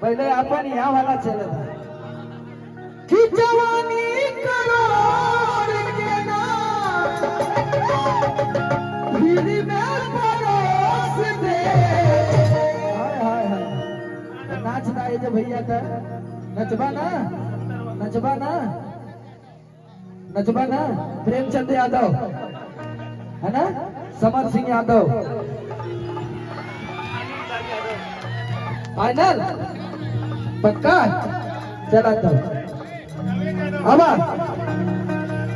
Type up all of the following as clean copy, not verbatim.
पहले अपन यहाँ वाला चले था कि जवानी करोड़ के नाम फिर में परोस दे। हाय हाय हाय नाच रहा जो भैया था नचबा ना नचबा ना नचबा ना प्रेमचंद यादव है ना समर सिंह यादव फाइनल पक्का चला तो अब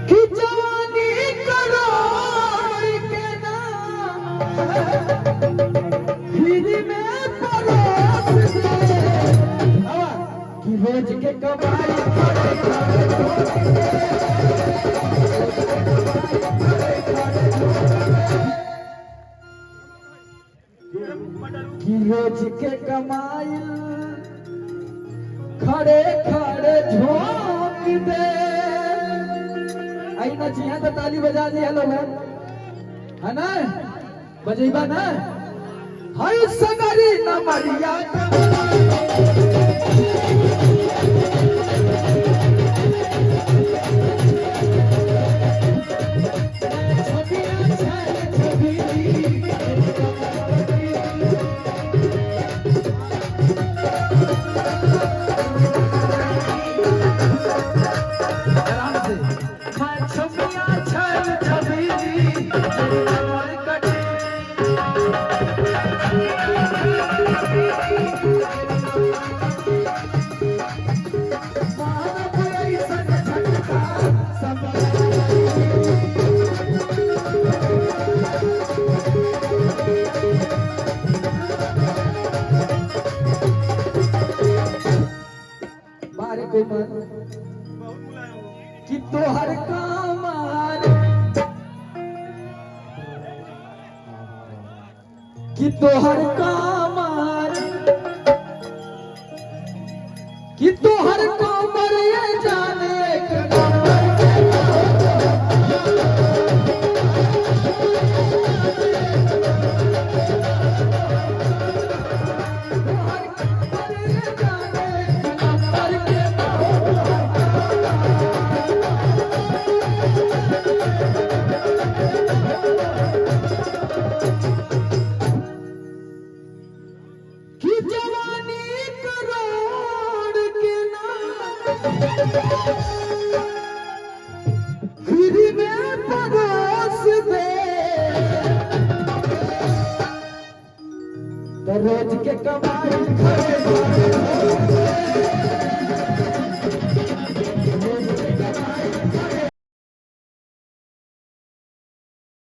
कि जवानी करोड़ के नाम फिर में परोस दे। कि रोज के कमाई कि रोज के कमाई खड़े खड़े झोंक दे। आई ना चाहिए तो ताली बजा दिया लोग है ना बजेबा ना हाय सगरी न मरिया कि तोहर कामार कि तोहर कामार कि तोहर कामर ये जाने एक फिर में परोस दे। तो रोज के कमाई खड़े